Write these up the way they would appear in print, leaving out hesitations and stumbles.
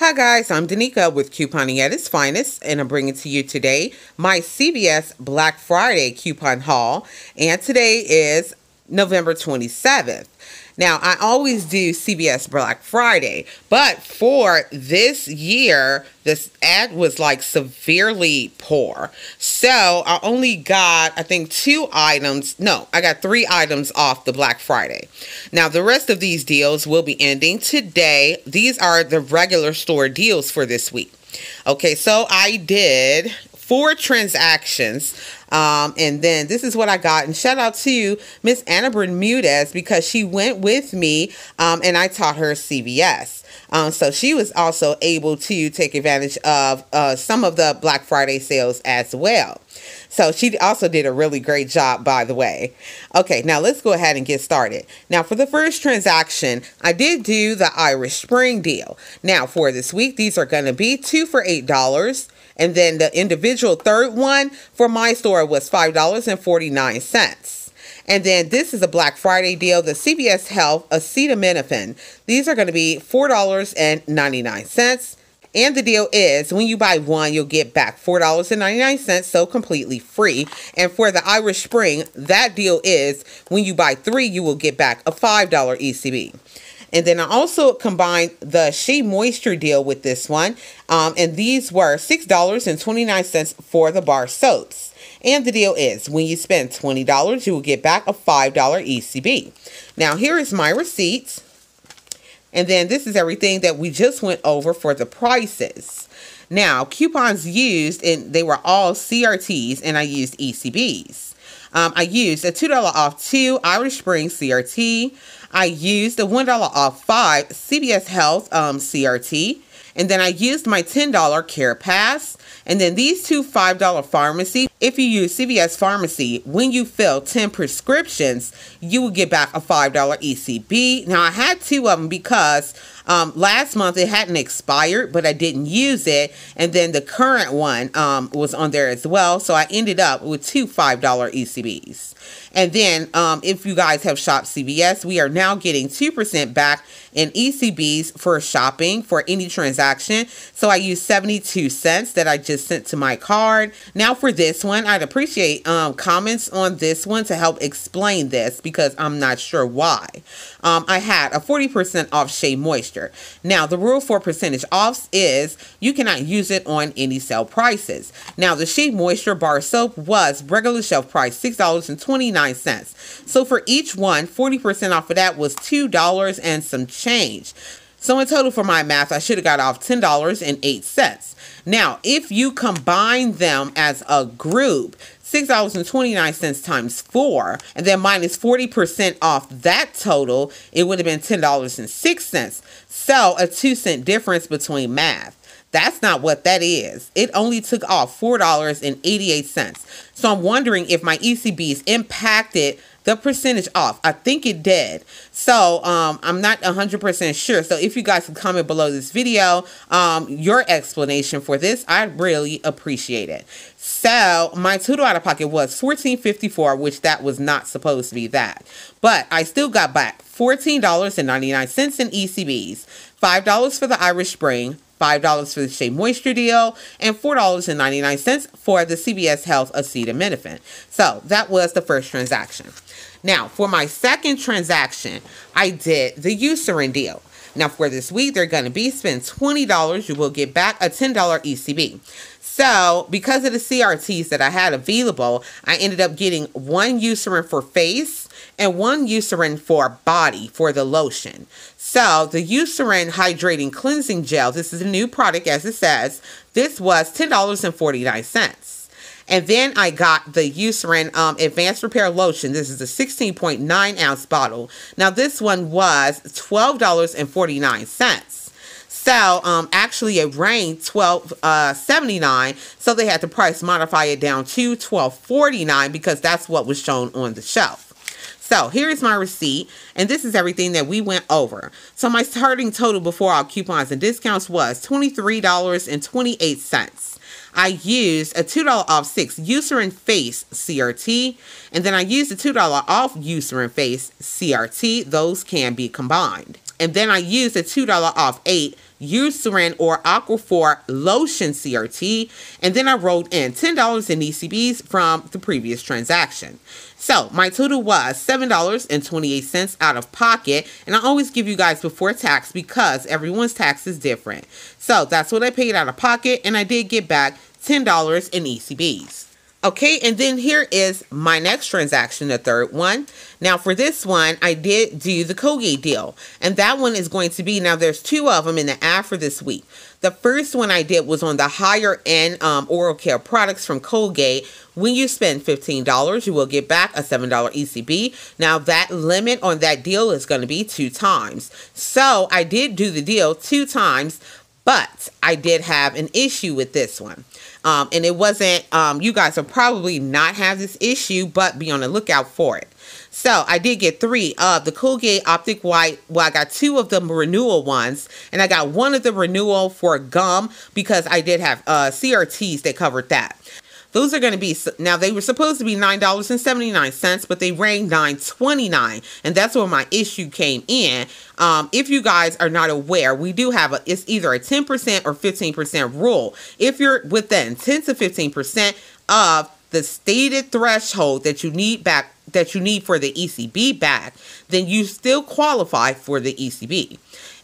Hi guys, I'm Danica with Couponing at its finest, and I'm bringing to you today my CVS Black Friday coupon haul, and today is November 27th. Now, I always do CVS Black Friday, but for this year, this ad was like severely poor. So I only got, I think, I got 3 items off the Black Friday. Now, the rest of these deals will be ending today. These are the regular store deals for this week. Okay, so I did 4 transactions. And then this is what I got. And shout out to Miss Anna Bermudez because she went with me and I taught her CVS. So she was also able to take advantage of some of the Black Friday sales as well. So she also did a really great job, by the way. Okay, now let's go ahead and get started. Now for the first transaction, I did do the Irish Spring deal. Now for this week, these are going to be 2 for $8. And then the individual third one for my store was $5.49. And then this is a Black Friday deal, the CVS Health acetaminophen. These are going to be $4.99. And the deal is when you buy one, you'll get back $4.99, so completely free. And for the Irish Spring, that deal is when you buy 3, you will get back a $5 ECB. And then I also combined the Shea Moisture deal with this one. And these were $6.29 for the bar soaps. And the deal is when you spend $20, you will get back a $5 ECB. Now, here is my receipts. And then this is everything that we just went over for the prices. Now, coupons used, and they were all CRTs, and I used ECBs. I used a $2 off 2 Irish Spring CRT. I used a $1 off 5 CVS Health CRT. And then I used my $10 Care Pass. And then these 2 $5 pharmacy. If you use CVS Pharmacy, when you fill 10 prescriptions, you will get back a $5 ECB. Now, I had 2 of them because last month it hadn't expired, but I didn't use it. And then the current one was on there as well. So I ended up with 2 $5 ECBs. And then if you guys have shopped CVS, we are now getting 2% back in ECBs for shopping for any transaction. So I used 72 cents that I just sent to my card. Now for this one, I'd appreciate comments on this one to help explain this because I'm not sure why. I had a 40% off Shea Moisture. Now the rule for percentage offs is you cannot use it on any sale prices. Now the Shea Moisture bar soap was regular shelf price $6.29. So for each one, 40% off of that was $2 and some change. So in total for my math, I should have got off $10.08. Now, if you combine them as a group, $6.29 times 4, and then minus 40% off that total, it would have been $10.06. So a 2-cent difference between math. That's not what that is. It only took off $4.88. So I'm wondering if my ECBs impacted the percentage off. I think it did. So I'm not 100% sure. So if you guys can comment below this video, your explanation for this, I'd really appreciate it. So my total out of pocket was $14.54, which that was not supposed to be that. But I still got back $14.99 in ECBs, $5 for the Irish Spring, $5 for the Shea Moisture deal, and $4.99 for the CVS Health acetaminophen. So that was the first transaction. Now, for my second transaction, I did the Eucerin deal. Now, for this week, they're going to be spend $20, you will get back a $10 ECB. So, because of the CRTs that I had available, I ended up getting 1 Eucerin for face and 1 Eucerin for body for the lotion. So, the Eucerin Hydrating Cleansing Gel, this is a new product as it says, this was $10.49. And then I got the Eucerin Advanced Repair Lotion. This is a 16.9 ounce bottle. Now, this one was $12.49. So, actually it ranked $12.79, so they had to price modify it down to $12.49 because that's what was shown on the shelf. So, here is my receipt, and this is everything that we went over. So, my starting total before all coupons and discounts was $23.28. I used a $2 off 6 Eucerin Face CRT, and then I used a $2 off Eucerin Face CRT. Those can be combined. And then I used a $2 off 8 Eucerin or Aquaphor lotion CRT, and then I rolled in $10 in ECBs from the previous transaction. So my total was $7.28 out of pocket, and I always give you guys before tax because everyone's tax is different. So that's what I paid out of pocket, and I did get back $10 in ECBs. Okay, and then here is my next transaction, the third one. Now for this one, I did do the Colgate deal, and that one is going to be, now there's two of them in the ad for this week. The first one I did was on the higher end oral care products from Colgate. When you spend $15, you will get back a $7 ECB. Now that limit on that deal is going to be 2 times. So I did do the deal 2 times, but I did have an issue with this one. And it wasn't, you guys will probably not have this issue, but be on the lookout for it. So I did get 3 of the Colgate Optic White. Well, I got 2 of the renewal ones, and I got 1 of the renewal for gum because I did have CRTs that covered that. Those are going to be, now they were supposed to be $9.79, but they rang $9.29, and that's where my issue came in. If you guys are not aware, we do have it's either a 10% or 15% rule. If you're within 10 to 15% of the stated threshold that you need back, that you need for the ECB back, then you still qualify for the ECB.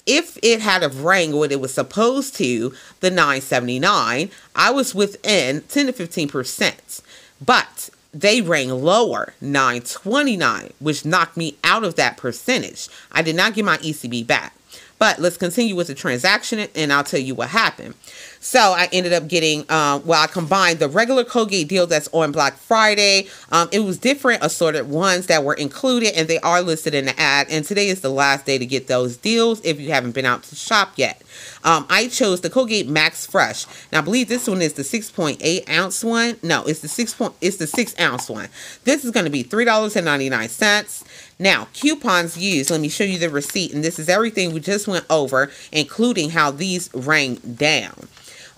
If it had have rang what it was supposed to, the $9.79, I was within 10 to 15%. But they rang lower, $9.29, which knocked me out of that percentage. I did not get my ECB back. But let's continue with the transaction, and I'll tell you what happened. So I ended up getting, I combined the regular Colgate deal that's on Black Friday. It was different assorted ones that were included, and they are listed in the ad. And today is the last day to get those deals if you haven't been out to shop yet. I chose the Colgate Max Fresh. Now I believe this one is the 6.8 ounce one. No, it's the 6 ounce one. This is going to be $3.99. Now, coupons used, let me show you the receipt, and this is everything we just went over, including how these rang down.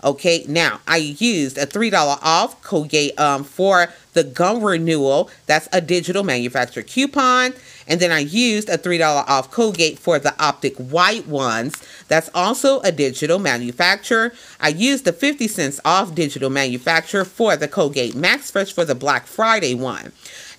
Okay, now, I used a $3 off Colgate for the gum renewal. That's a digital manufacturer coupon. And then I used a $3 off Colgate for the Optic White ones. That's also a digital manufacturer. I used the 50 cents off digital manufacturer for the Colgate Max Fresh for the Black Friday one.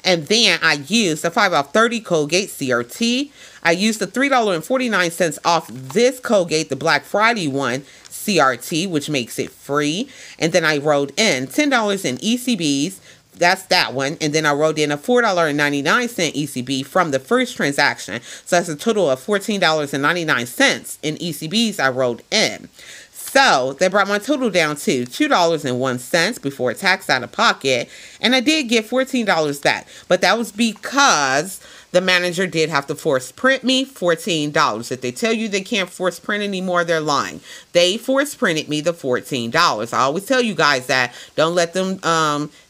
And then I used the 5 off 30 Colgate CRT. I used the $3.49 off this Colgate, the Black Friday one, CRT, which makes it free. And then I wrote in $10 in ECBs. That's that one. And then I wrote in a $4.99 ECB from the first transaction. So that's a total of $14.99 in ECBs I wrote in. So that brought my total down to $2.01 before tax out of pocket. And I did get $14 back. But that was because the manager did have to force print me $14. If they tell you they can't force print anymore, they're lying. They force printed me the $14. I always tell you guys that. Don't let them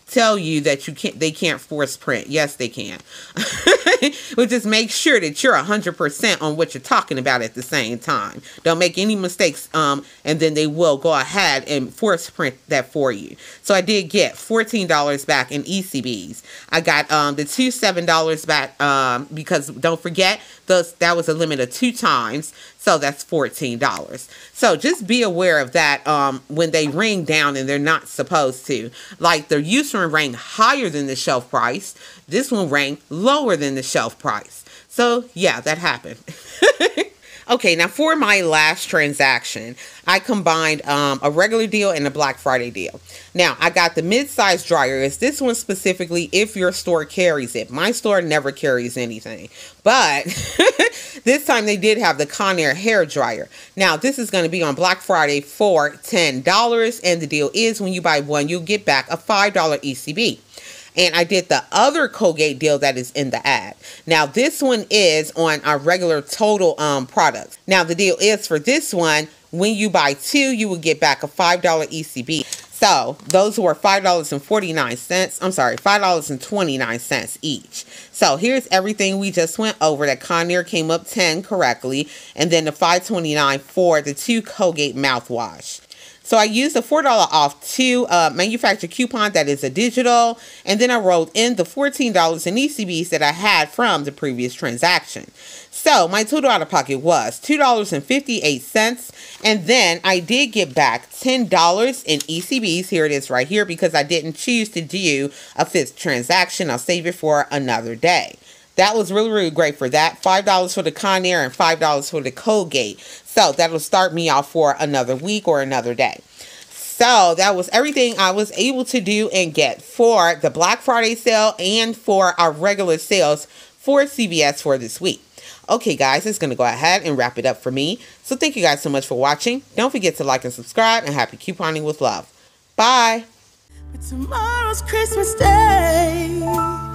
tell you that they can't force print. Yes, they can. But just make sure that you're 100% on what you're talking about at the same time. Don't make any mistakes, and then they will go ahead and force print that for you. So I did get $14 back in ECBs. I got the $7 back because don't forget that was a limit of 2 times. So that's $14. So just be aware of that when they ring down and they're not supposed to. Like the Eucerin rang higher than the shelf price. This one rang lower than the shelf price. So yeah, that happened. Okay, now for my last transaction, I combined a regular deal and a Black Friday deal. Now, I got the mid-size dryer. It's this one specifically if your store carries it. My store never carries anything. But this time they did have the Conair hair dryer. Now, this is going to be on Black Friday for $10. And the deal is when you buy one, you'll get back a $5 ECB. And I did the other Colgate deal that is in the ad. Now, this one is on our regular total products. Now, the deal is for this one, when you buy 2, you will get back a $5 ECB. So, those were $5.49. I'm sorry, $5.29 each. So, here's everything we just went over. That Conair came up 10 correctly. And then the $5.29 for the 2 Colgate mouthwash. So I used the $4 off to manufacture coupon that is a digital, and then I rolled in the $14 in ECBs that I had from the previous transaction. So my total out of pocket was $2.58, and then I did get back $10 in ECBs. Here it is right here, because I didn't choose to do a fifth transaction. I'll save it for another day. That was really, really great for that. $5 for the Conair and $5 for the Colgate. So that'll start me off for another week or another day. So that was everything I was able to do and get for the Black Friday sale and for our regular sales for CVS for this week. Okay, guys, it's going to go ahead and wrap it up for me. So thank you guys so much for watching. Don't forget to like and subscribe, and happy couponing with love. Bye. But tomorrow's Christmas Day.